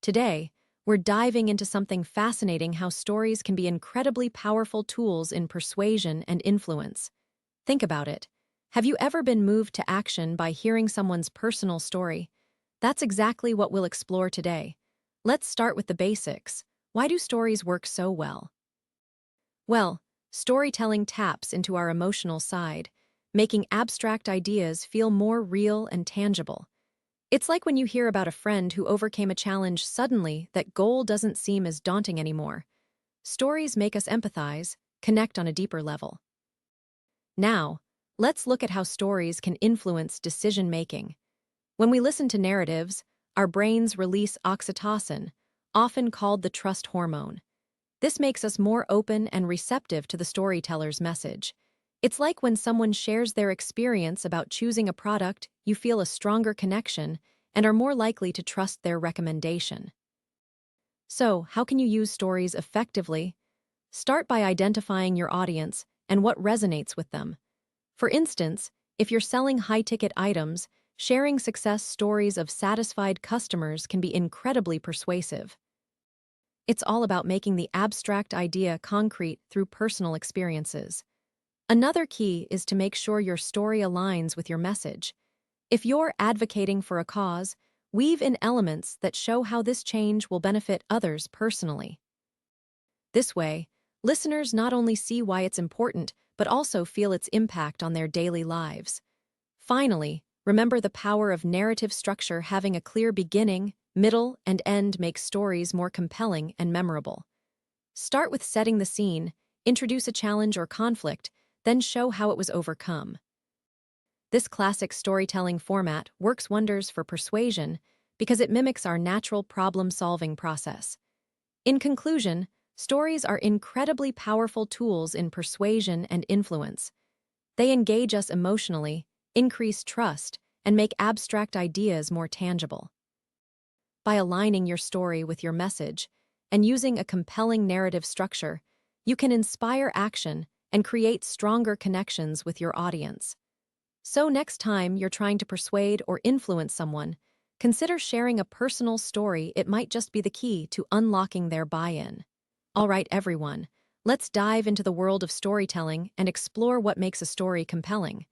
Today, we're diving into something fascinating: how stories can be incredibly powerful tools in persuasion and influence. Think about it. Have you ever been moved to action by hearing someone's personal story? That's exactly what we'll explore today. Let's start with the basics. Why do stories work so well? Well, storytelling taps into our emotional side, making abstract ideas feel more real and tangible. It's like when you hear about a friend who overcame a challenge suddenly, that goal doesn't seem as daunting anymore. Stories make us empathize, connect on a deeper level. Now, let's look at how stories can influence decision-making. When we listen to narratives, our brains release oxytocin, often called the trust hormone. This makes us more open and receptive to the storyteller's message. It's like when someone shares their experience about choosing a product, you feel a stronger connection and are more likely to trust their recommendation. So, how can you use stories effectively? Start by identifying your audience and what resonates with them. For instance, if you're selling high-ticket items, sharing success stories of satisfied customers can be incredibly persuasive. It's all about making the abstract idea concrete through personal experiences. Another key is to make sure your story aligns with your message. If you're advocating for a cause, weave in elements that show how this change will benefit others personally. This way, listeners not only see why it's important, but also feel its impact on their daily lives. Finally, remember the power of narrative structure. Having a clear beginning, middle, and end makes stories more compelling and memorable. Start with setting the scene, introduce a challenge or conflict, then show how it was overcome. This classic storytelling format works wonders for persuasion because it mimics our natural problem-solving process. In conclusion, stories are incredibly powerful tools in persuasion and influence. They engage us emotionally, increase trust, and make abstract ideas more tangible. By aligning your story with your message and using a compelling narrative structure, you can inspire action and create stronger connections with your audience. So next time you're trying to persuade or influence someone, consider sharing a personal story. It might just be the key to unlocking their buy-in. All right, everyone, let's dive into the world of storytelling and explore what makes a story compelling.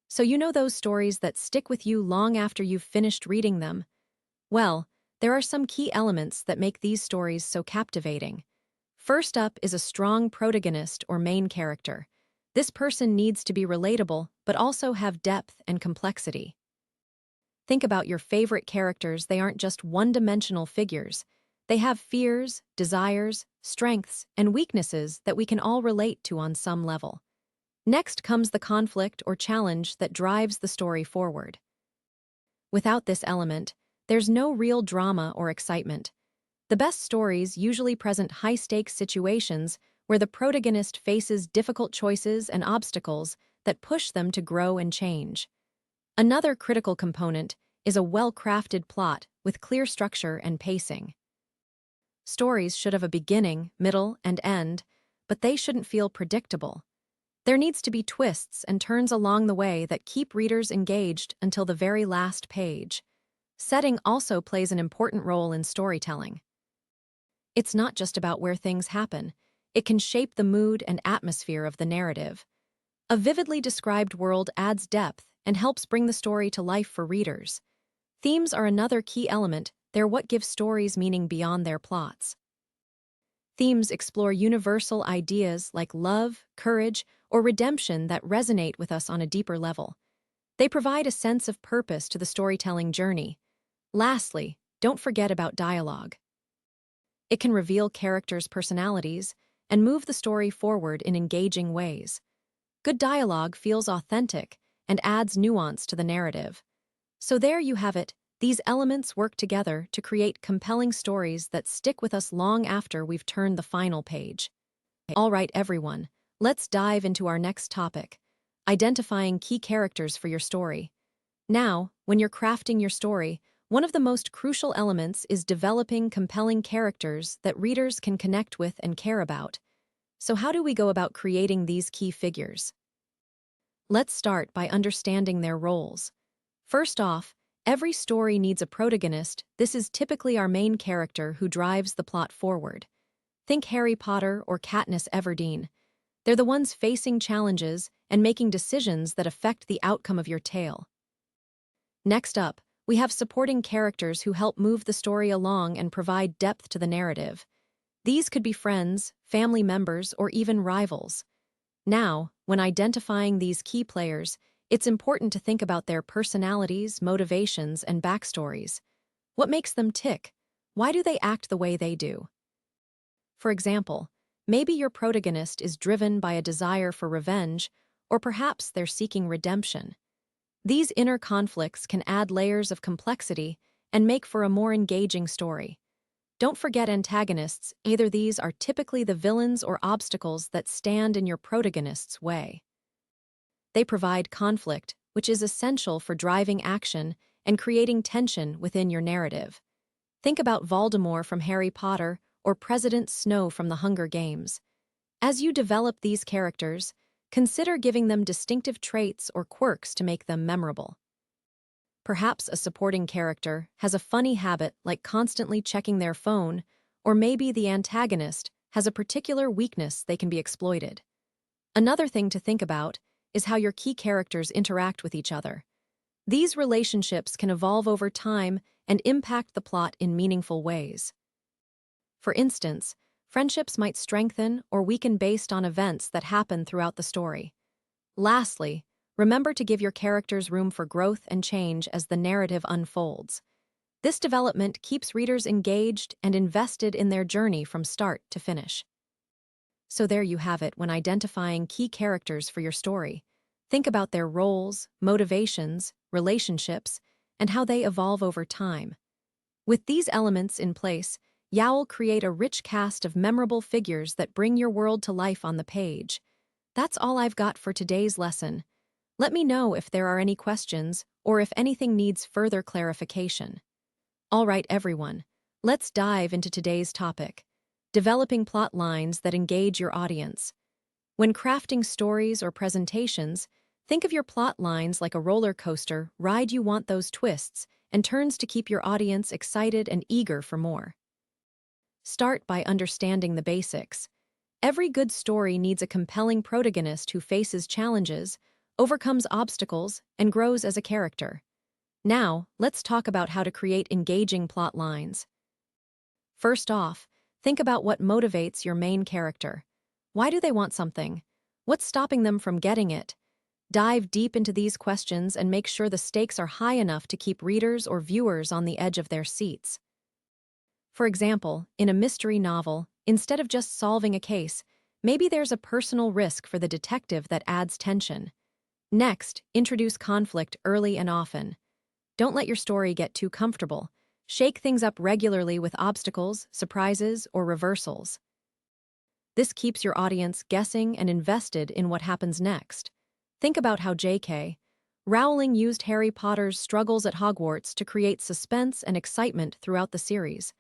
So you know those stories that stick with you long after you've finished reading them? Well, there are some key elements that make these stories so captivating. First up is a strong protagonist or main character. This person needs to be relatable, but also have depth and complexity. Think about your favorite characters. They aren't just one-dimensional figures. They have fears, desires, strengths, and weaknesses that we can all relate to on some level. Next comes the conflict or challenge that drives the story forward. Without this element, there's no real drama or excitement. The best stories usually present high-stakes situations where the protagonist faces difficult choices and obstacles that push them to grow and change. Another critical component is a well-crafted plot with clear structure and pacing. Stories should have a beginning, middle, and end, but they shouldn't feel predictable. There needs to be twists and turns along the way that keep readers engaged until the very last page. Setting also plays an important role in storytelling. It's not just about where things happen. It can shape the mood and atmosphere of the narrative. A vividly described world adds depth and helps bring the story to life for readers. Themes are another key element. They're what give stories meaning beyond their plots. Themes explore universal ideas like love, courage, or redemption that resonate with us on a deeper level. They provide a sense of purpose to the storytelling journey. Lastly, don't forget about dialogue. It can reveal characters' personalities and move the story forward in engaging ways. Good dialogue feels authentic and adds nuance to the narrative. So there you have it. These elements work together to create compelling stories that stick with us long after we've turned the final page. All right, everyone, let's dive into our next topic: identifying key characters for your story. Now, when you're crafting your story, one of the most crucial elements is developing compelling characters that readers can connect with and care about. So how do we go about creating these key figures? Let's start by understanding their roles. First off, Every story needs a protagonist. This is typically our main character who drives the plot forward. Think Harry Potter or Katniss Everdeen. They're the ones facing challenges and making decisions that affect the outcome of your tale. Next up, we have supporting characters who help move the story along and provide depth to the narrative. These could be friends, family members, or even rivals. Now, when identifying these key players, it's important to think about their personalities, motivations, and backstories. What makes them tick? Why do they act the way they do? For example, maybe your protagonist is driven by a desire for revenge, or perhaps they're seeking redemption. These inner conflicts can add layers of complexity and make for a more engaging story. Don't forget antagonists. Either these are typically the villains or obstacles that stand in your protagonist's way. They provide conflict, which is essential for driving action and creating tension within your narrative. Think about Voldemort from Harry Potter or President Snow from the Hunger Games. As you develop these characters, consider giving them distinctive traits or quirks to make them memorable. Perhaps a supporting character has a funny habit like constantly checking their phone, or maybe the antagonist has a particular weakness they can be exploited. Another thing to think about is how your key characters interact with each other. These relationships can evolve over time and impact the plot in meaningful ways. For instance, friendships might strengthen or weaken based on events that happen throughout the story. Lastly, remember to give your characters room for growth and change as the narrative unfolds. This development keeps readers engaged and invested in their journey from start to finish. So there you have it when identifying key characters for your story. Think about their roles, motivations, relationships, and how they evolve over time. With these elements in place, you'll create a rich cast of memorable figures that bring your world to life on the page. That's all I've got for today's lesson. Let me know if there are any questions or if anything needs further clarification. All right, everyone, let's dive into today's topic: developing plot lines that engage your audience. When crafting stories or presentations, think of your plot lines like a roller coaster ride. You want those twists and turns to keep your audience excited and eager for more. Start by understanding the basics. Every good story needs a compelling protagonist who faces challenges, overcomes obstacles, and grows as a character. Now, let's talk about how to create engaging plot lines. First off, think about what motivates your main character. Why do they want something? What's stopping them from getting it? Dive deep into these questions and make sure the stakes are high enough to keep readers or viewers on the edge of their seats. For example, in a mystery novel, instead of just solving a case, maybe there's a personal risk for the detective that adds tension. Next, introduce conflict early and often. Don't let your story get too comfortable. Shake things up regularly with obstacles, surprises, or reversals. This keeps your audience guessing and invested in what happens next. Think about how J.K. Rowling used Harry Potter's struggles at Hogwarts to create suspense and excitement throughout the series.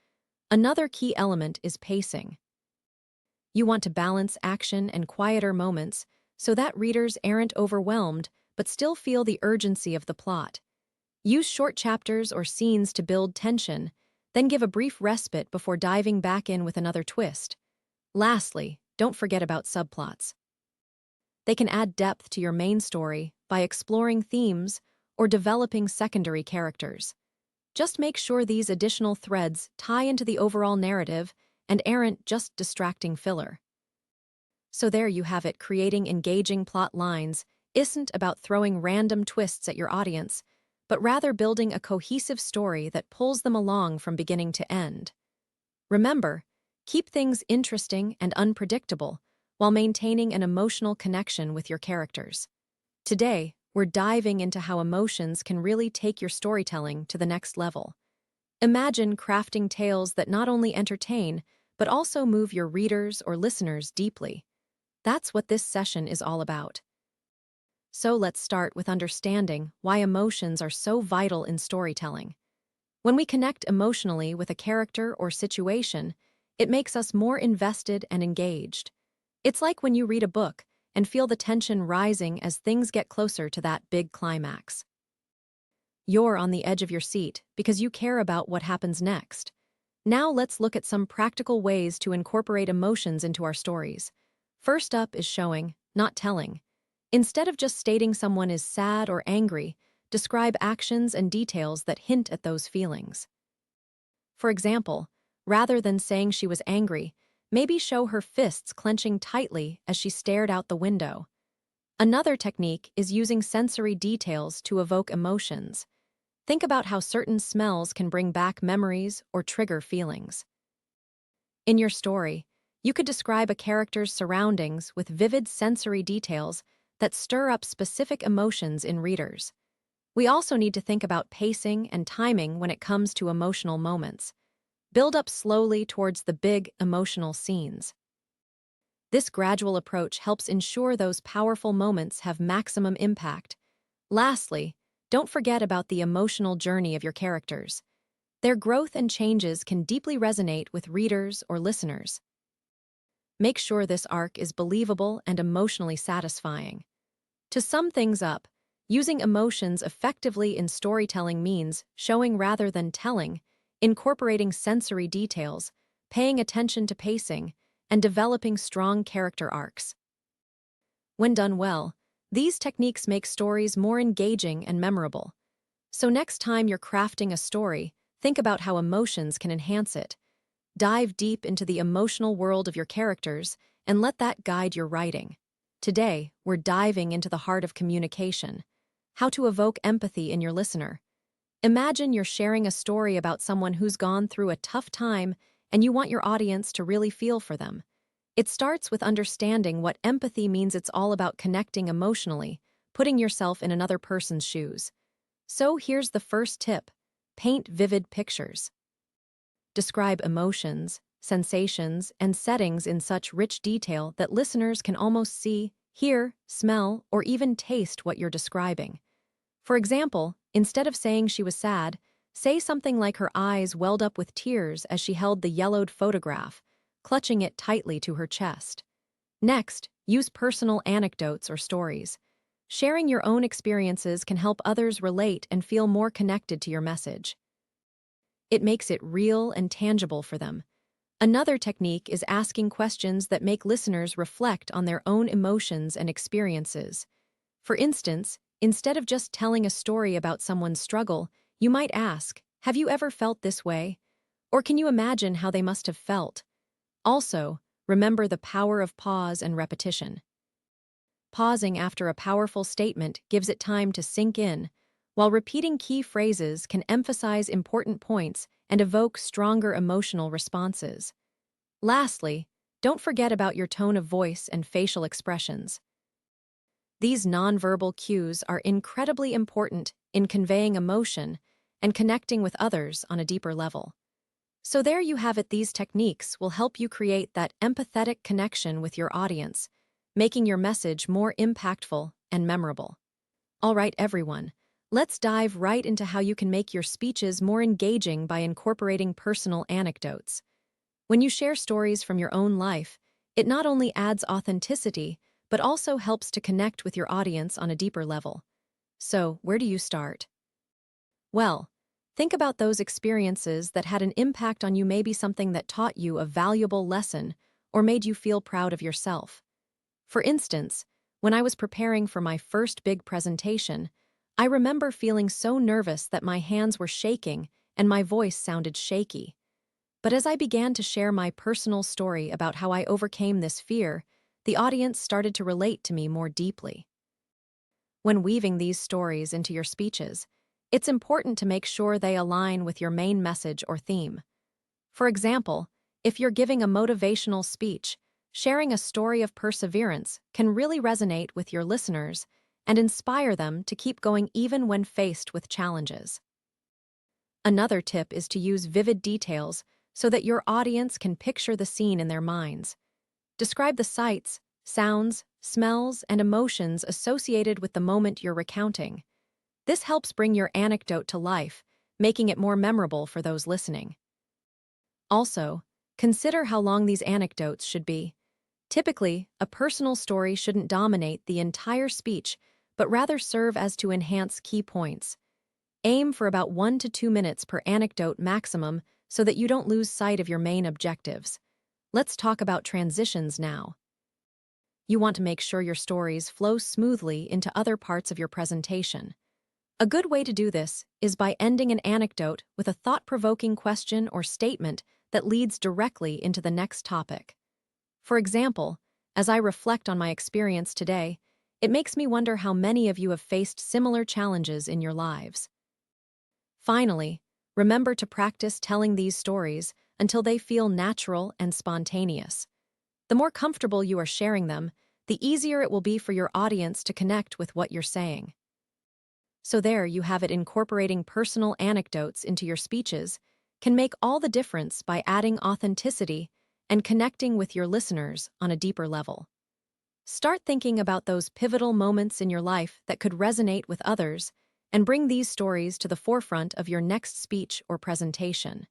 Another key element is pacing. You want to balance action and quieter moments so that readers aren't overwhelmed but still feel the urgency of the plot. Use short chapters or scenes to build tension, then give a brief respite before diving back in with another twist. Lastly, don't forget about subplots. They can add depth to your main story by exploring themes or developing secondary characters. Just make sure these additional threads tie into the overall narrative and aren't just distracting filler. So there you have it. Creating engaging plot lines isn't about throwing random twists at your audience, but rather building a cohesive story that pulls them along from beginning to end. Remember, keep things interesting and unpredictable while maintaining an emotional connection with your characters. Today, we're diving into how emotions can really take your storytelling to the next level. Imagine crafting tales that not only entertain, but also move your readers or listeners deeply. That's what this session is all about. So let's start with understanding why emotions are so vital in storytelling. When we connect emotionally with a character or situation, it makes us more invested and engaged. It's like when you read a book and feel the tension rising as things get closer to that big climax. You're on the edge of your seat because you care about what happens next. Now let's look at some practical ways to incorporate emotions into our stories. First up is showing, not telling. Instead of just stating someone is sad or angry, describe actions and details that hint at those feelings. For example, rather than saying she was angry, maybe show her fists clenching tightly as she stared out the window. Another technique is using sensory details to evoke emotions. Think about how certain smells can bring back memories or trigger feelings. In your story, you could describe a character's surroundings with vivid sensory details that stir up specific emotions in readers. We also need to think about pacing and timing when it comes to emotional moments. Build up slowly towards the big, emotional scenes. This gradual approach helps ensure those powerful moments have maximum impact. Lastly, don't forget about the emotional journey of your characters. Their growth and changes can deeply resonate with readers or listeners. Make sure this arc is believable and emotionally satisfying. To sum things up, using emotions effectively in storytelling means showing rather than telling, incorporating sensory details, paying attention to pacing, and developing strong character arcs. When done well, these techniques make stories more engaging and memorable. So next time you're crafting a story, think about how emotions can enhance it. Dive deep into the emotional world of your characters and let that guide your writing. Today, we're diving into the heart of communication, how to evoke empathy in your listener. Imagine you're sharing a story about someone who's gone through a tough time and you want your audience to really feel for them. It starts with understanding what empathy means. It's all about connecting emotionally, putting yourself in another person's shoes. So here's the first tip: paint vivid pictures. Describe emotions, sensations, and settings in such rich detail that listeners can almost see, hear, smell, or even taste what you're describing. For example, instead of saying she was sad, say something like her eyes welled up with tears as she held the yellowed photograph, clutching it tightly to her chest. Next, use personal anecdotes or stories. Sharing your own experiences can help others relate and feel more connected to your message. It makes it real and tangible for them. Another technique is asking questions that make listeners reflect on their own emotions and experiences. For instance, instead of just telling a story about someone's struggle, you might ask, "Have you ever felt this way?" Or can you imagine how they must have felt? Also, remember the power of pause and repetition. Pausing after a powerful statement gives it time to sink in, while repeating key phrases can emphasize important points and evoke stronger emotional responses. Lastly, don't forget about your tone of voice and facial expressions. These nonverbal cues are incredibly important in conveying emotion and connecting with others on a deeper level. So there you have it. These techniques will help you create that empathetic connection with your audience, making your message more impactful and memorable. All right, everyone, let's dive right into how you can make your speeches more engaging by incorporating personal anecdotes. When you share stories from your own life, it not only adds authenticity, but also helps to connect with your audience on a deeper level. So, where do you start? Well, think about those experiences that had an impact on you, maybe something that taught you a valuable lesson or made you feel proud of yourself. For instance, when I was preparing for my first big presentation, I remember feeling so nervous that my hands were shaking and my voice sounded shaky. But as I began to share my personal story about how I overcame this fear, the audience started to relate to me more deeply. When weaving these stories into your speeches, it's important to make sure they align with your main message or theme. For example, if you're giving a motivational speech, sharing a story of perseverance can really resonate with your listeners and inspire them to keep going even when faced with challenges. Another tip is to use vivid details so that your audience can picture the scene in their minds. Describe the sights, sounds, smells, and emotions associated with the moment you're recounting. This helps bring your anecdote to life, making it more memorable for those listening. Also, consider how long these anecdotes should be. Typically, a personal story shouldn't dominate the entire speech, but rather serve as to enhance key points. Aim for about 1 to 2 minutes per anecdote maximum so that you don't lose sight of your main objectives. Let's talk about transitions now. You want to make sure your stories flow smoothly into other parts of your presentation. A good way to do this is by ending an anecdote with a thought-provoking question or statement that leads directly into the next topic. For example, as I reflect on my experience today, it makes me wonder how many of you have faced similar challenges in your lives. Finally, remember to practice telling these stories until they feel natural and spontaneous. The more comfortable you are sharing them, the easier it will be for your audience to connect with what you're saying. So there you have it. Incorporating personal anecdotes into your speeches can make all the difference by adding authenticity and connecting with your listeners on a deeper level. Start thinking about those pivotal moments in your life that could resonate with others and bring these stories to the forefront of your next speech or presentation.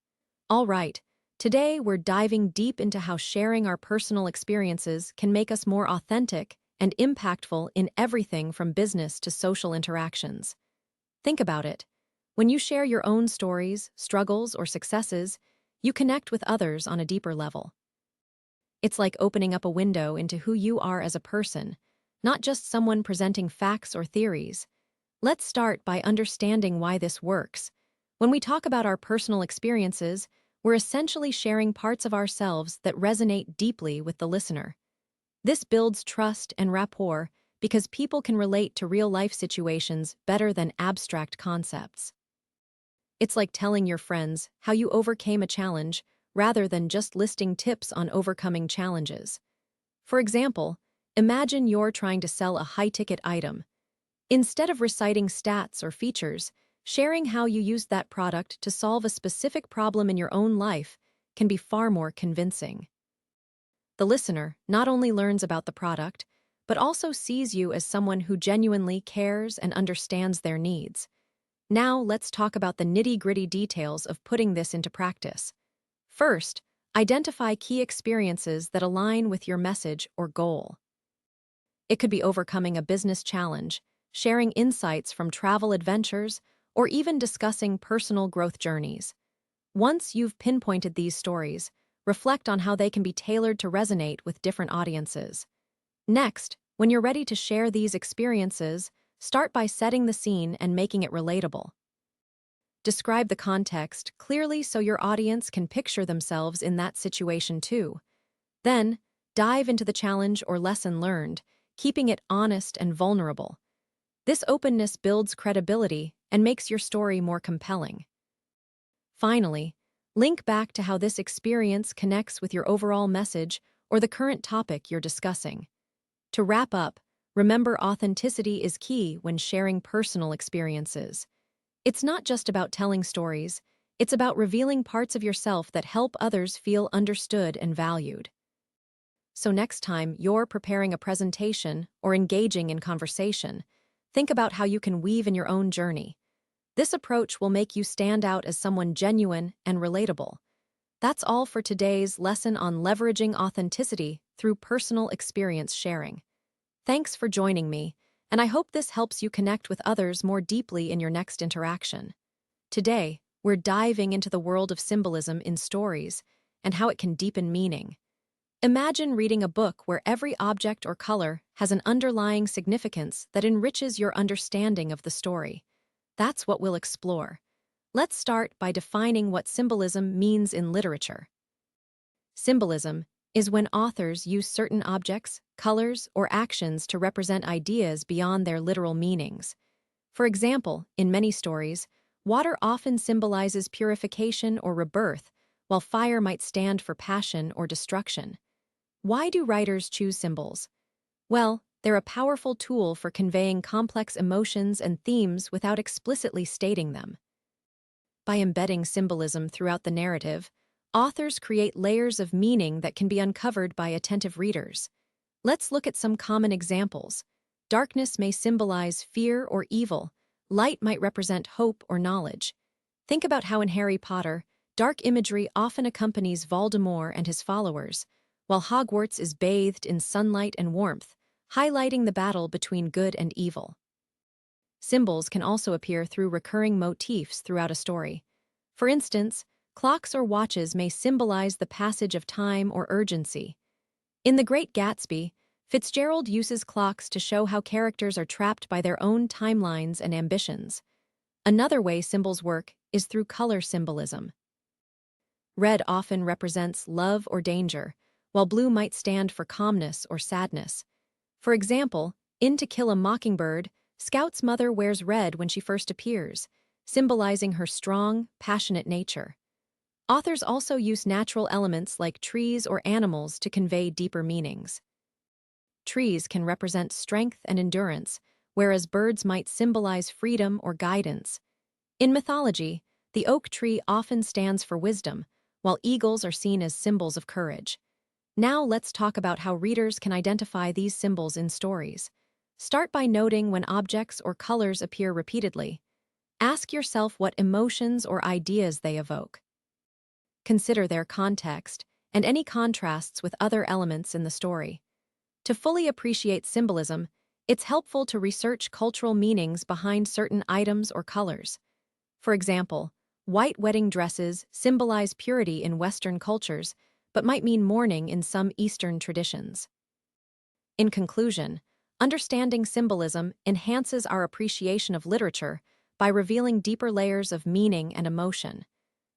All right, today we're diving deep into how sharing our personal experiences can make us more authentic and impactful in everything from business to social interactions. Think about it. When you share your own stories, struggles, or successes, you connect with others on a deeper level. It's like opening up a window into who you are as a person, not just someone presenting facts or theories. Let's start by understanding why this works. When we talk about our personal experiences, we're essentially sharing parts of ourselves that resonate deeply with the listener. This builds trust and rapport because people can relate to real-life situations better than abstract concepts. It's like telling your friends how you overcame a challenge rather than just listing tips on overcoming challenges. For example, imagine you're trying to sell a high-ticket item. Instead of reciting stats or features, sharing how you used that product to solve a specific problem in your own life can be far more convincing. The listener not only learns about the product, but also sees you as someone who genuinely cares and understands their needs. Now let's talk about the nitty-gritty details of putting this into practice. First, identify key experiences that align with your message or goal. It could be overcoming a business challenge, sharing insights from travel adventures, or even discussing personal growth journeys. Once you've pinpointed these stories, reflect on how they can be tailored to resonate with different audiences. Next, when you're ready to share these experiences, start by setting the scene and making it relatable. Describe the context clearly so your audience can picture themselves in that situation too. Then, dive into the challenge or lesson learned, keeping it honest and vulnerable. This openness builds credibility and makes your story more compelling. Finally, link back to how this experience connects with your overall message or the current topic you're discussing. To wrap up, remember authenticity is key when sharing personal experiences. It's not just about telling stories, it's about revealing parts of yourself that help others feel understood and valued. So next time you're preparing a presentation or engaging in conversation, think about how you can weave in your own journey. This approach will make you stand out as someone genuine and relatable. That's all for today's lesson on leveraging authenticity through personal experience sharing. Thanks for joining me, and I hope this helps you connect with others more deeply in your next interaction. Today, we're diving into the world of symbolism in stories and how it can deepen meaning. Imagine reading a book where every object or color has an underlying significance that enriches your understanding of the story. That's what we'll explore. Let's start by defining what symbolism means in literature. Symbolism is when authors use certain objects, colors, or actions to represent ideas beyond their literal meanings. For example, in many stories, water often symbolizes purification or rebirth, while fire might stand for passion or destruction. Why do writers choose symbols? Well, they're a powerful tool for conveying complex emotions and themes without explicitly stating them. By embedding symbolism throughout the narrative, authors create layers of meaning that can be uncovered by attentive readers. Let's look at some common examples. Darkness may symbolize fear or evil. Light might represent hope or knowledge. Think about how in Harry Potter, dark imagery often accompanies Voldemort and his followers, while Hogwarts is bathed in sunlight and warmth, highlighting the battle between good and evil. Symbols can also appear through recurring motifs throughout a story. For instance, clocks or watches may symbolize the passage of time or urgency. In The Great Gatsby, Fitzgerald uses clocks to show how characters are trapped by their own timelines and ambitions. Another way symbols work is through color symbolism. Red often represents love or danger, while blue might stand for calmness or sadness. For example, in To Kill a Mockingbird, Scout's mother wears red when she first appears, symbolizing her strong, passionate nature. Authors also use natural elements like trees or animals to convey deeper meanings. Trees can represent strength and endurance, whereas birds might symbolize freedom or guidance. In mythology, the oak tree often stands for wisdom, while eagles are seen as symbols of courage. Now let's talk about how readers can identify these symbols in stories. Start by noting when objects or colors appear repeatedly. Ask yourself what emotions or ideas they evoke. Consider their context and any contrasts with other elements in the story. To fully appreciate symbolism, it's helpful to research cultural meanings behind certain items or colors. For example, white wedding dresses symbolize purity in Western cultures, but might mean mourning in some Eastern traditions. In conclusion, understanding symbolism enhances our appreciation of literature by revealing deeper layers of meaning and emotion.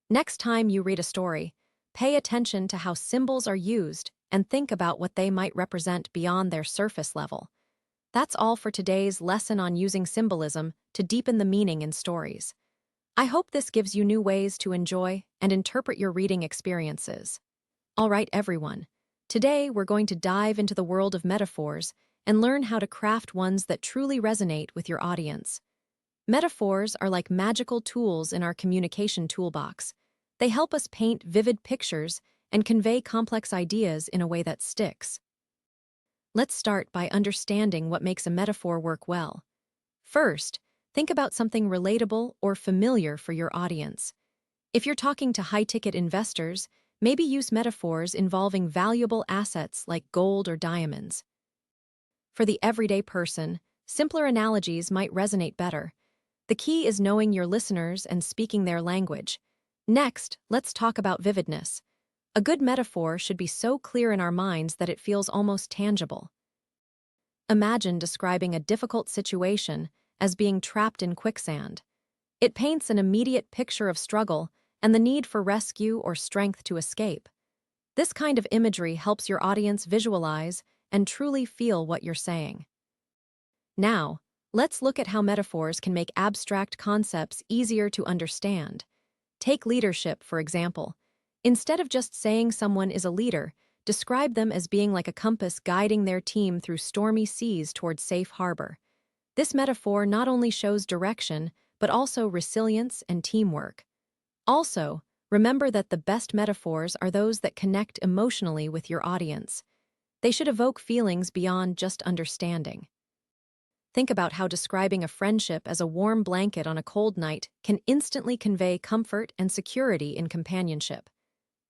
Next time you read a story, pay attention to how symbols are used and think about what they might represent beyond their surface level. That's all for today's lesson on using symbolism to deepen the meaning in stories. I hope this gives you new ways to enjoy and interpret your reading experiences. All right, everyone. Today, we're going to dive into the world of metaphors and learn how to craft ones that truly resonate with your audience. Metaphors are like magical tools in our communication toolbox. They help us paint vivid pictures and convey complex ideas in a way that sticks. Let's start by understanding what makes a metaphor work well. First, think about something relatable or familiar for your audience. If you're talking to high-ticket investors, maybe use metaphors involving valuable assets like gold or diamonds. For the everyday person, simpler analogies might resonate better. The key is knowing your listeners and speaking their language. Next, let's talk about vividness. A good metaphor should be so clear in our minds that it feels almost tangible. Imagine describing a difficult situation as being trapped in quicksand. It paints an immediate picture of struggle and the need for rescue or strength to escape. This kind of imagery helps your audience visualize and truly feel what you're saying. Now, let's look at how metaphors can make abstract concepts easier to understand. Take leadership, for example. Instead of just saying someone is a leader, describe them as being like a compass guiding their team through stormy seas towards safe harbor. This metaphor not only shows direction, but also resilience and teamwork. Also, remember that the best metaphors are those that connect emotionally with your audience. They should evoke feelings beyond just understanding. Think about how describing a friendship as a warm blanket on a cold night can instantly convey comfort and security in companionship.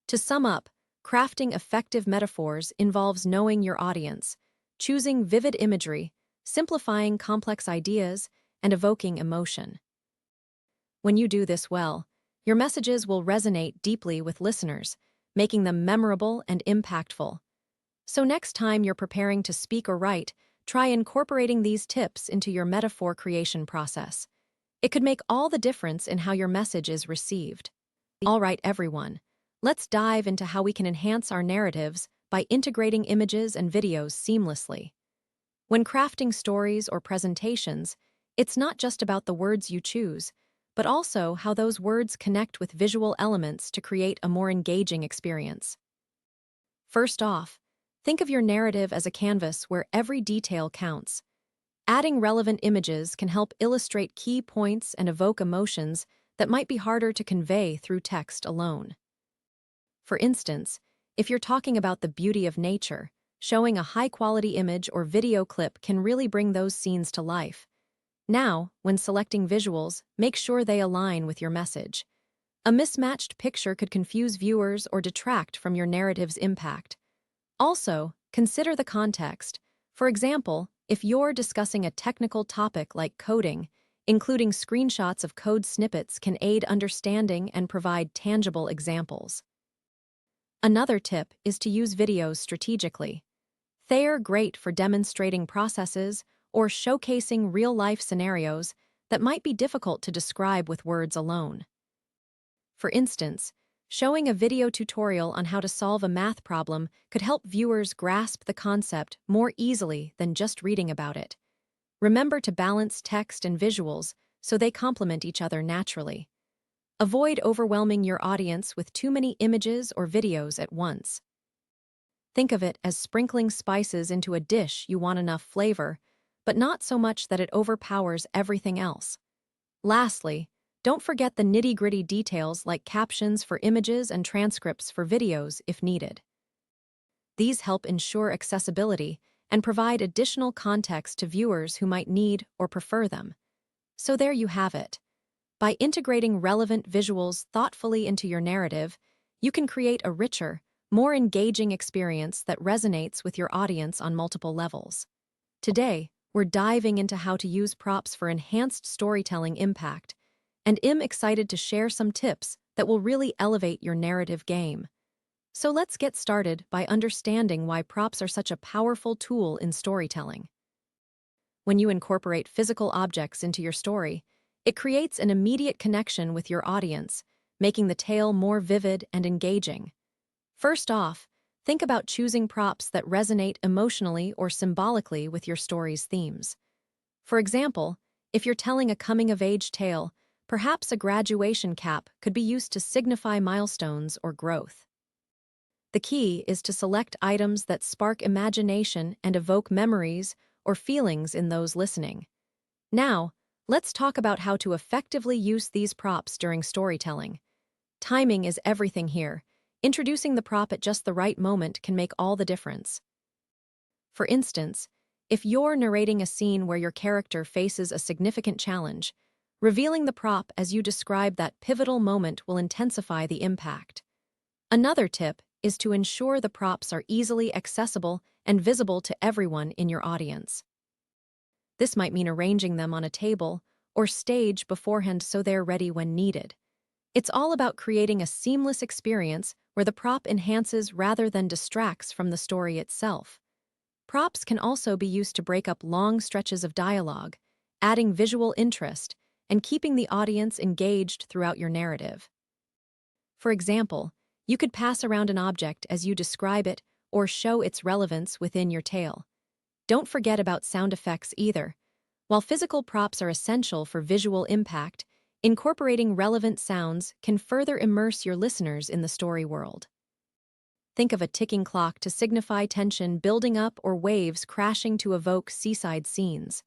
To sum up, crafting effective metaphors involves knowing your audience, choosing vivid imagery, simplifying complex ideas, and evoking emotion. When you do this well, your messages will resonate deeply with listeners, making them memorable and impactful. So next time you're preparing to speak or write, try incorporating these tips into your metaphor creation process. It could make all the difference in how your message is received. All right, everyone. Let's dive into how we can enhance our narratives by integrating images and videos seamlessly. When crafting stories or presentations, it's not just about the words you choose, but also how those words connect with visual elements to create a more engaging experience. First off, think of your narrative as a canvas where every detail counts. Adding relevant images can help illustrate key points and evoke emotions that might be harder to convey through text alone. For instance, if you're talking about the beauty of nature, showing a high-quality image or video clip can really bring those scenes to life. Now, when selecting visuals, make sure they align with your message. A mismatched picture could confuse viewers or detract from your narrative's impact. Also, consider the context. For example, if you're discussing a technical topic like coding, Including screenshots of code snippets can aid understanding and provide tangible examples. Another tip is to use videos strategically. They are great for demonstrating processes or showcasing real-life scenarios that might be difficult to describe with words alone. For instance, showing a video tutorial on how to solve a math problem could help viewers grasp the concept more easily than just reading about it. Remember to balance text and visuals so they complement each other naturally. Avoid overwhelming your audience with too many images or videos at once. Think of it as sprinkling spices into a dish you want enough flavor, but not so much that it overpowers everything else. Lastly, don't forget the nitty-gritty details like captions for images and transcripts for videos if needed. These help ensure accessibility and provide additional context to viewers who might need or prefer them. So there you have it. By integrating relevant visuals thoughtfully into your narrative, you can create a richer, more engaging experience that resonates with your audience on multiple levels. Today, we're diving into how to use props for enhanced storytelling impact, and I'm excited to share some tips that will really elevate your narrative game. So let's get started by understanding why props are such a powerful tool in storytelling. When you incorporate physical objects into your story, it creates an immediate connection with your audience, making the tale more vivid and engaging. First off, think about choosing props that resonate emotionally or symbolically with your story's themes. For example, if you're telling a coming-of-age tale, perhaps a graduation cap could be used to signify milestones or growth. The key is to select items that spark imagination and evoke memories or feelings in those listening. Now, let's talk about how to effectively use these props during storytelling. Timing is everything here. Introducing the prop at just the right moment can make all the difference. For instance, if you're narrating a scene where your character faces a significant challenge, revealing the prop as you describe that pivotal moment will intensify the impact. Another tip is to ensure the props are easily accessible and visible to everyone in your audience. This might mean arranging them on a table or stage beforehand so they're ready when needed. It's all about creating a seamless experience where the prop enhances rather than distracts from the story itself. Props can also be used to break up long stretches of dialogue, adding visual interest and keeping the audience engaged throughout your narrative. For example, you could pass around an object as you describe it or show its relevance within your tale. Don't forget about sound effects either. While physical props are essential for visual impact, incorporating relevant sounds can further immerse your listeners in the story world. Think of a ticking clock to signify tension building up or waves crashing to evoke seaside scenes.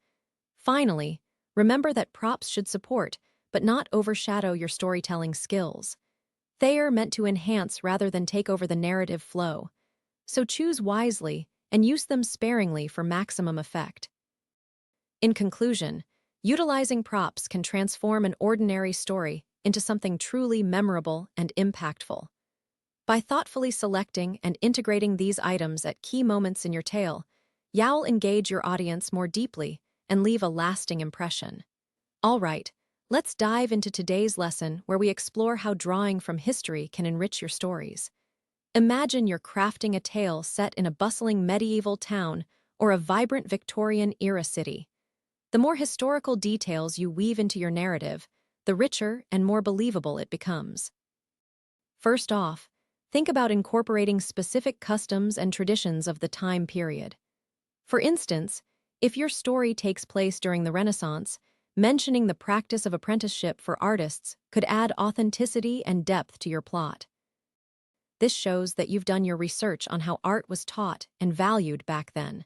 Finally, remember that props should support, but not overshadow your storytelling skills. They are meant to enhance rather than take over the narrative flow. So choose wisely and use them sparingly for maximum effect. In conclusion, utilizing props can transform an ordinary story into something truly memorable and impactful. By thoughtfully selecting and integrating these items at key moments in your tale, you'll engage your audience more deeply and leave a lasting impression. All right, let's dive into today's lesson where we explore how drawing from history can enrich your stories. Imagine you're crafting a tale set in a bustling medieval town or a vibrant Victorian-era city. The more historical details you weave into your narrative, the richer and more believable it becomes. First off, think about incorporating specific customs and traditions of the time period. For instance, if your story takes place during the Renaissance, mentioning the practice of apprenticeship for artists could add authenticity and depth to your plot. This shows that you've done your research on how art was taught and valued back then.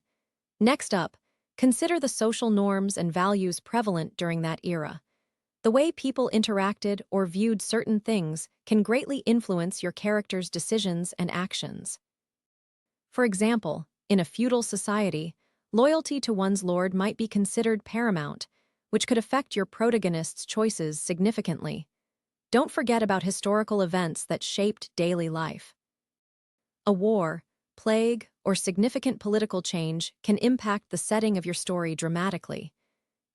Next up, consider the social norms and values prevalent during that era. The way people interacted or viewed certain things can greatly influence your character's decisions and actions. For example, in a feudal society, loyalty to one's lord might be considered paramount, which could affect your protagonist's choices significantly. Don't forget about historical events that shaped daily life. A war, plague, or significant political change can impact the setting of your story dramatically.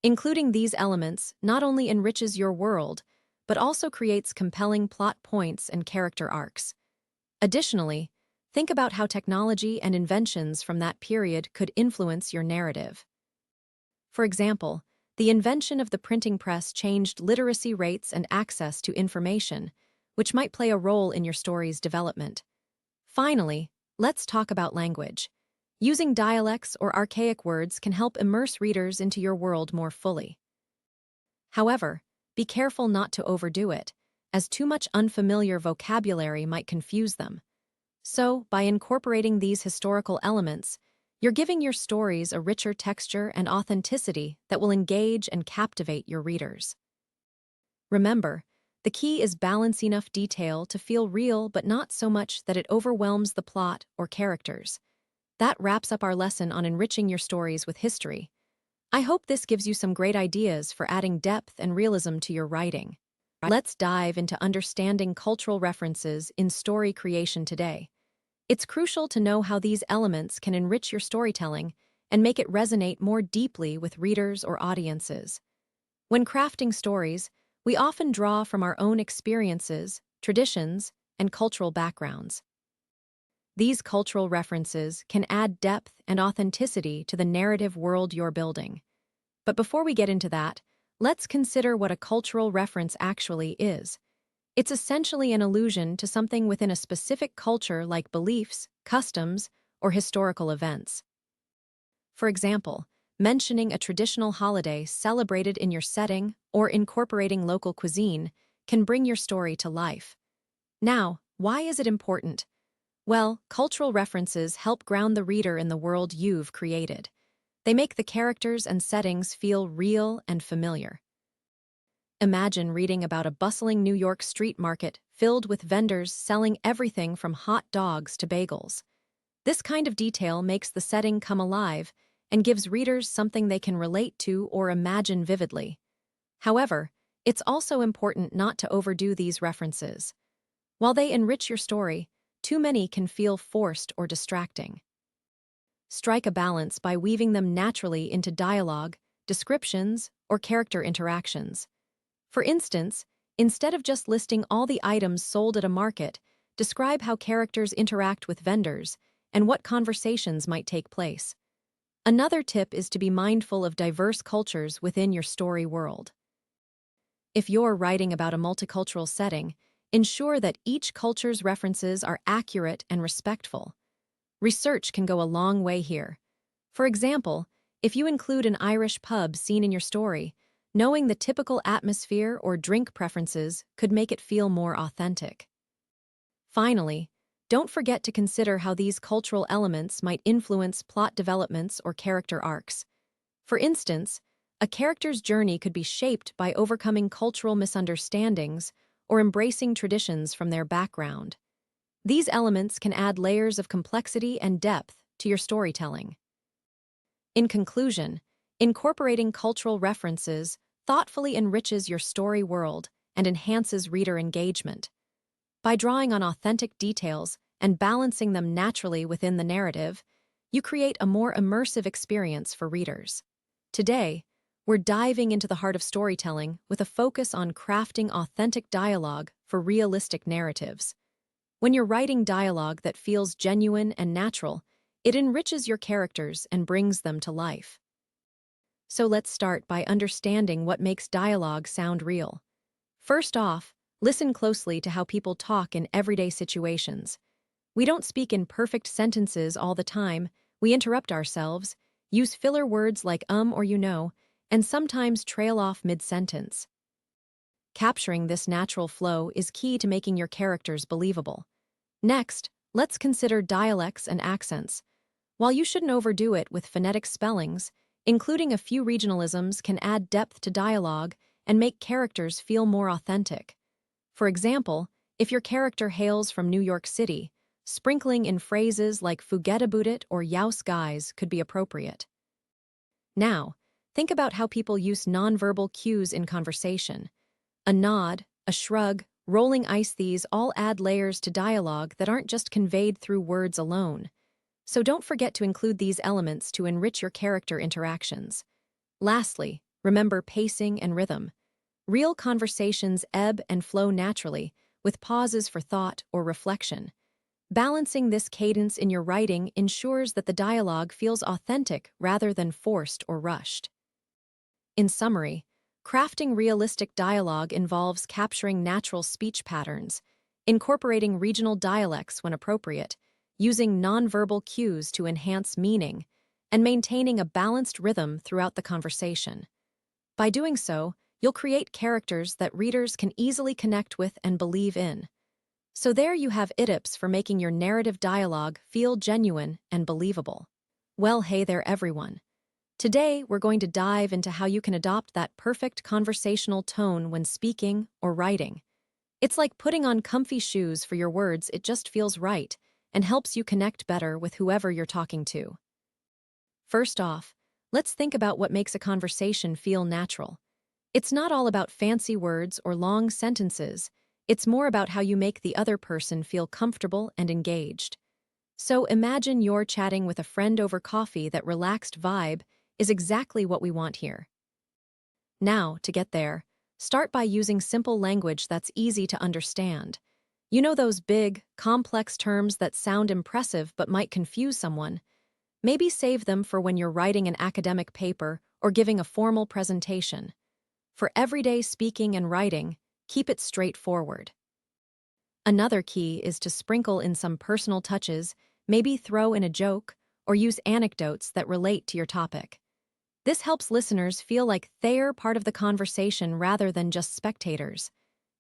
Including these elements not only enriches your world, but also creates compelling plot points and character arcs. Additionally, think about how technology and inventions from that period could influence your narrative. For example, the invention of the printing press changed literacy rates and access to information, which might play a role in your story's development. Finally, let's talk about language. Using dialects or archaic words can help immerse readers into your world more fully. However, be careful not to overdo it, as too much unfamiliar vocabulary might confuse them. So, by incorporating these historical elements, you're giving your stories a richer texture and authenticity that will engage and captivate your readers. Remember, the key is balance enough detail to feel real but not so much that it overwhelms the plot or characters. That wraps up our lesson on enriching your stories with history. I hope this gives you some great ideas for adding depth and realism to your writing. Let's dive into understanding cultural references in story creation today. It's crucial to know how these elements can enrich your storytelling and make it resonate more deeply with readers or audiences. When crafting stories, we often draw from our own experiences, traditions, and cultural backgrounds. These cultural references can add depth and authenticity to the narrative world you're building. But before we get into that, let's consider what a cultural reference actually is. It's essentially an allusion to something within a specific culture like beliefs, customs, or historical events. For example, mentioning a traditional holiday celebrated in your setting or incorporating local cuisine can bring your story to life. Now, why is it important? Well, cultural references help ground the reader in the world you've created. They make the characters and settings feel real and familiar. Imagine reading about a bustling New York street market filled with vendors selling everything from hot dogs to bagels. This kind of detail makes the setting come alive and gives readers something they can relate to or imagine vividly. However, it's also important not to overdo these references. While they enrich your story, too many can feel forced or distracting. Strike a balance by weaving them naturally into dialogue, descriptions, or character interactions. For instance, instead of just listing all the items sold at a market, describe how characters interact with vendors and what conversations might take place. Another tip is to be mindful of diverse cultures within your story world. If you're writing about a multicultural setting, ensure that each culture's references are accurate and respectful. Research can go a long way here. For example, if you include an Irish pub scene in your story, knowing the typical atmosphere or drink preferences could make it feel more authentic. Finally, don't forget to consider how these cultural elements might influence plot developments or character arcs. For instance, a character's journey could be shaped by overcoming cultural misunderstandings or embracing traditions from their background. These elements can add layers of complexity and depth to your storytelling. In conclusion, incorporating cultural references thoughtfully enriches your story world and enhances reader engagement. By drawing on authentic details and balancing them naturally within the narrative, you create a more immersive experience for readers. Today, we're diving into the heart of storytelling with a focus on crafting authentic dialogue for realistic narratives. When you're writing dialogue that feels genuine and natural, it enriches your characters and brings them to life. So let's start by understanding what makes dialogue sound real. First off, listen closely to how people talk in everyday situations. We don't speak in perfect sentences all the time, we interrupt ourselves, use filler words like or you know, and sometimes trail off mid-sentence. Capturing this natural flow is key to making your characters believable. Next, let's consider dialects and accents. While you shouldn't overdo it with phonetic spellings, including a few regionalisms can add depth to dialogue and make characters feel more authentic. For example, if your character hails from New York City, sprinkling in phrases like "forget about it" or "youse guys" could be appropriate. Now, think about how people use nonverbal cues in conversation. A nod, a shrug, rolling eyes, these all add layers to dialogue that aren't just conveyed through words alone. So don't forget to include these elements to enrich your character interactions. Lastly, Remember pacing and rhythm. Real conversations ebb and flow naturally, with pauses for thought or reflection. Balancing this cadence in your writing ensures that the dialogue feels authentic rather than forced or rushed. In summary, crafting realistic dialogue involves capturing natural speech patterns, incorporating regional dialects when appropriate, using nonverbal cues to enhance meaning, and maintaining a balanced rhythm throughout the conversation. By doing so, you'll create characters that readers can easily connect with and believe in. So there you have tips for making your narrative dialogue feel genuine and believable. Well, hey there, everyone. Today, we're going to dive into how you can adopt that perfect conversational tone when speaking or writing. It's like putting on comfy shoes for your words, it just feels right and helps you connect better with whoever you're talking to. First off, let's think about what makes a conversation feel natural. It's not all about fancy words or long sentences. It's more about how you make the other person feel comfortable and engaged. So imagine you're chatting with a friend over coffee. That relaxed vibe is exactly what we want here. Now, to get there, start by using simple language that's easy to understand. You know those big, complex terms that sound impressive but might confuse someone? Maybe save them for when you're writing an academic paper or giving a formal presentation. For everyday speaking and writing, keep it straightforward. Another key is to sprinkle in some personal touches, maybe throw in a joke, or use anecdotes that relate to your topic. This helps listeners feel like they're part of the conversation rather than just spectators.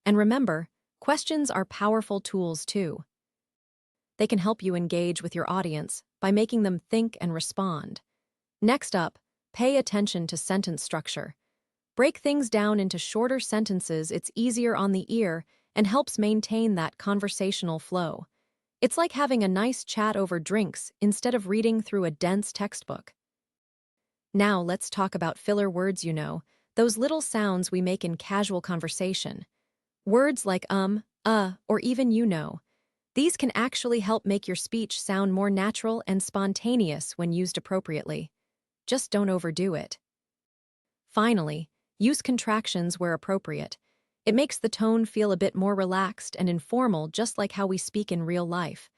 And remember, questions are powerful tools too. They can help you engage with your audience by making them think and respond. Next up, pay attention to sentence structure. Break things down into shorter sentences. It's easier on the ear and helps maintain that conversational flow. It's like having a nice chat over drinks instead of reading through a dense textbook. Now let's talk about filler words, those little sounds we make in casual conversation. Words like or even these can actually help make your speech sound more natural and spontaneous when used appropriately. Just don't overdo it. Finally, use contractions where appropriate. It makes the tone feel a bit more relaxed and informal, just like how we speak in real life.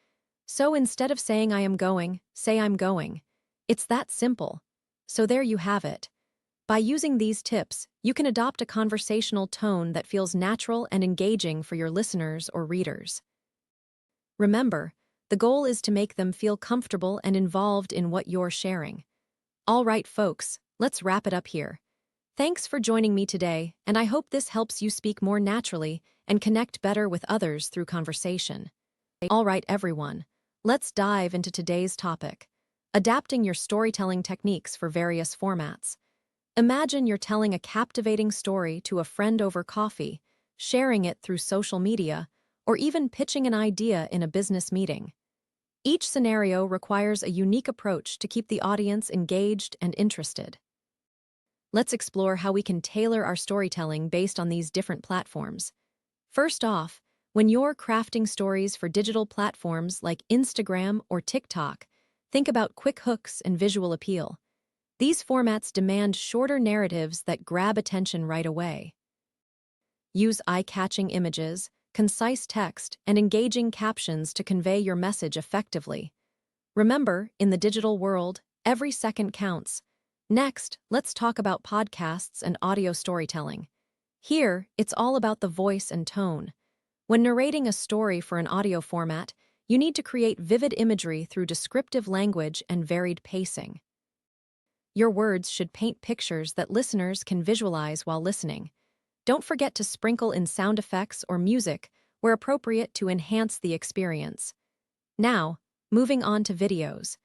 So instead of saying I am going, say I'm going. It's that simple. So there you have it. By using these tips, you can adopt a conversational tone that feels natural and engaging for your listeners or readers. Remember, the goal is to make them feel comfortable and involved in what you're sharing. All right, folks, let's wrap it up here. Thanks for joining me today, and I hope this helps you speak more naturally and connect better with others through conversation. All right, everyone, let's dive into today's topic: adapting your storytelling techniques for various formats. Imagine you're telling a captivating story to a friend over coffee, sharing it through social media, or even pitching an idea in a business meeting. Each scenario requires a unique approach to keep the audience engaged and interested. Let's explore how we can tailor our storytelling based on these different platforms. First off, when you're crafting stories for digital platforms like Instagram or TikTok, think about quick hooks and visual appeal. These formats demand shorter narratives that grab attention right away. Use eye-catching images, concise text, and engaging captions to convey your message effectively. Remember, in the digital world, every second counts. Next, let's talk about podcasts and audio storytelling. Here, it's all about the voice and tone. When narrating a story for an audio format, you need to create vivid imagery through descriptive language and varied pacing. Your words should paint pictures that listeners can visualize while listening. Don't forget to sprinkle in sound effects or music where appropriate to enhance the experience. Now, moving on to videos.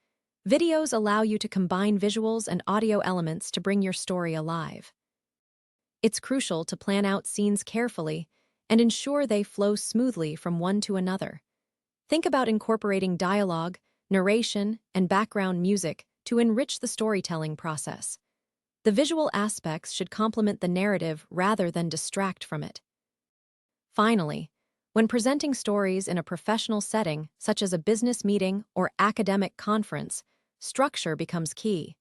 Videos allow you to combine visuals and audio elements to bring your story alive. It's crucial to plan out scenes carefully and ensure they flow smoothly from one to another. Think about incorporating dialogue, narration, and background music to enrich the storytelling process. The visual aspects should complement the narrative rather than distract from it. Finally, when presenting stories in a professional setting, such as a business meeting or academic conference, structure becomes key.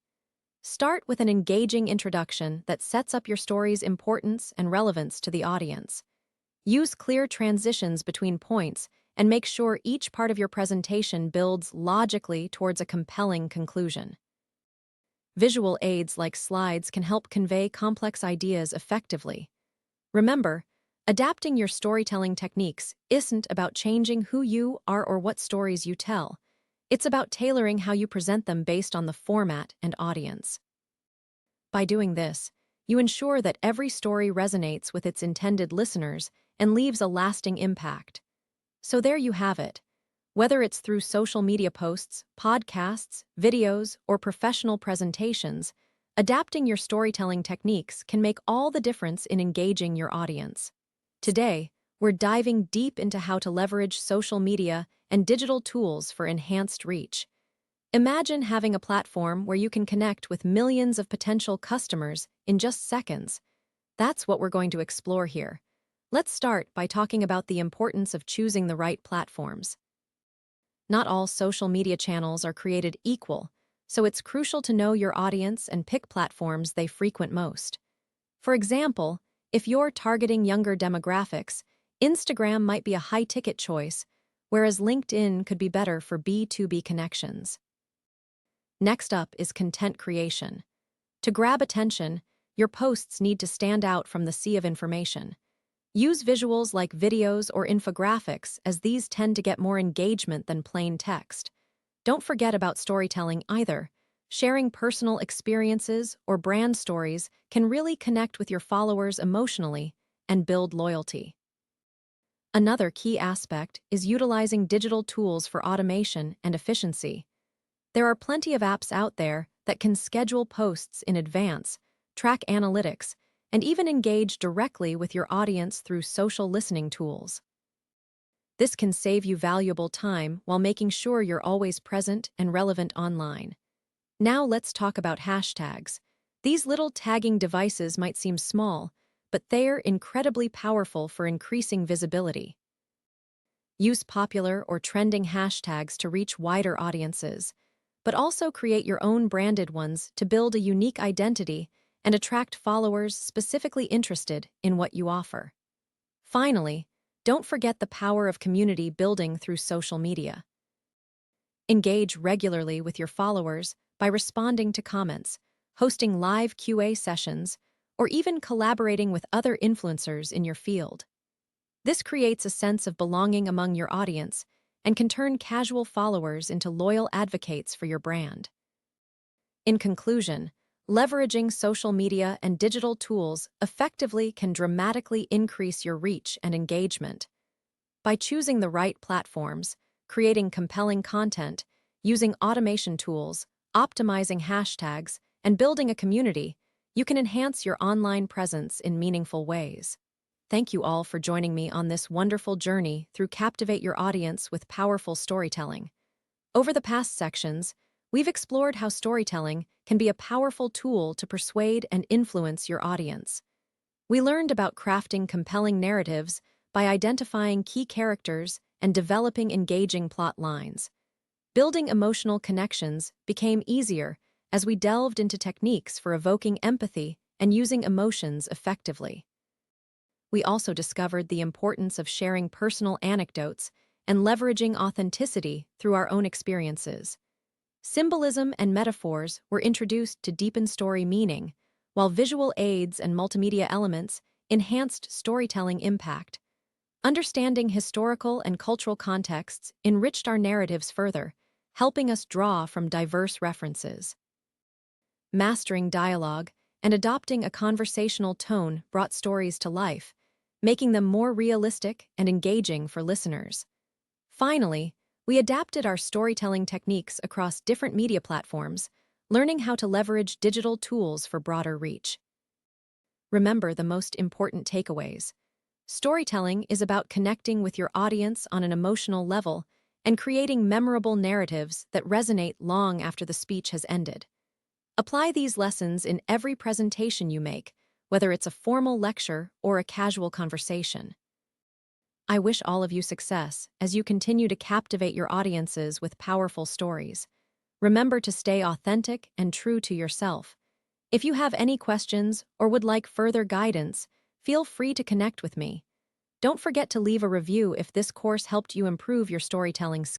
Start with an engaging introduction that sets up your story's importance and relevance to the audience. Use clear transitions between points and make sure each part of your presentation builds logically towards a compelling conclusion. Visual aids like slides can help convey complex ideas effectively. Remember, adapting your storytelling techniques isn't about changing who you are or what stories you tell. It's about tailoring how you present them based on the format and audience. By doing this, you ensure that every story resonates with its intended listeners and leaves a lasting impact. So there you have it. Whether it's through social media posts, podcasts, videos, or professional presentations, adapting your storytelling techniques can make all the difference in engaging your audience. Today, we're diving deep into how to leverage social media and digital tools for enhanced reach. Imagine having a platform where you can connect with millions of potential customers in just seconds. That's what we're going to explore here. Let's start by talking about the importance of choosing the right platforms. Not all social media channels are created equal, so it's crucial to know your audience and pick platforms they frequent most. For example, if you're targeting younger demographics, Instagram might be a high-ticket choice, whereas LinkedIn could be better for B2B connections. Next up is content creation. To grab attention, your posts need to stand out from the sea of information. Use visuals like videos or infographics, as these tend to get more engagement than plain text. Don't forget about storytelling either. Sharing personal experiences or brand stories can really connect with your followers emotionally and build loyalty. Another key aspect is utilizing digital tools for automation and efficiency. There are plenty of apps out there that can schedule posts in advance, track analytics, and even engage directly with your audience through social listening tools. This can save you valuable time while making sure you're always present and relevant online. Now let's talk about hashtags. These little tagging devices might seem small, but they're incredibly powerful for increasing visibility. Use popular or trending hashtags to reach wider audiences, but also create your own branded ones to build a unique identity and attract followers specifically interested in what you offer. Finally, don't forget the power of community building through social media. Engage regularly with your followers by responding to comments, hosting live QA sessions, or even collaborating with other influencers in your field. This creates a sense of belonging among your audience and can turn casual followers into loyal advocates for your brand. In conclusion, leveraging social media and digital tools effectively can dramatically increase your reach and engagement. By choosing the right platforms, creating compelling content, using automation tools, optimizing hashtags, and building a community, you can enhance your online presence in meaningful ways. Thank you all for joining me on this wonderful journey through Captivate Your Audience with powerful storytelling. Over the past sections, we've explored how storytelling can be a powerful tool to persuade and influence your audience. We learned about crafting compelling narratives by identifying key characters and developing engaging plot lines. Building emotional connections became easier as we delved into techniques for evoking empathy and using emotions effectively. We also discovered the importance of sharing personal anecdotes and leveraging authenticity through our own experiences. Symbolism and metaphors were introduced to deepen story meaning, while visual aids and multimedia elements enhanced storytelling impact. Understanding historical and cultural contexts enriched our narratives further, helping us draw from diverse references. Mastering dialogue and adopting a conversational tone brought stories to life, making them more realistic and engaging for listeners. Finally, we adapted our storytelling techniques across different media platforms, learning how to leverage digital tools for broader reach. Remember the most important takeaways. Storytelling is about connecting with your audience on an emotional level and creating memorable narratives that resonate long after the speech has ended. Apply these lessons in every presentation you make, whether it's a formal lecture or a casual conversation. I wish all of you success as you continue to captivate your audiences with powerful stories. Remember to stay authentic and true to yourself. If you have any questions or would like further guidance, feel free to connect with me. Don't forget to leave a review if this course helped you improve your storytelling skills.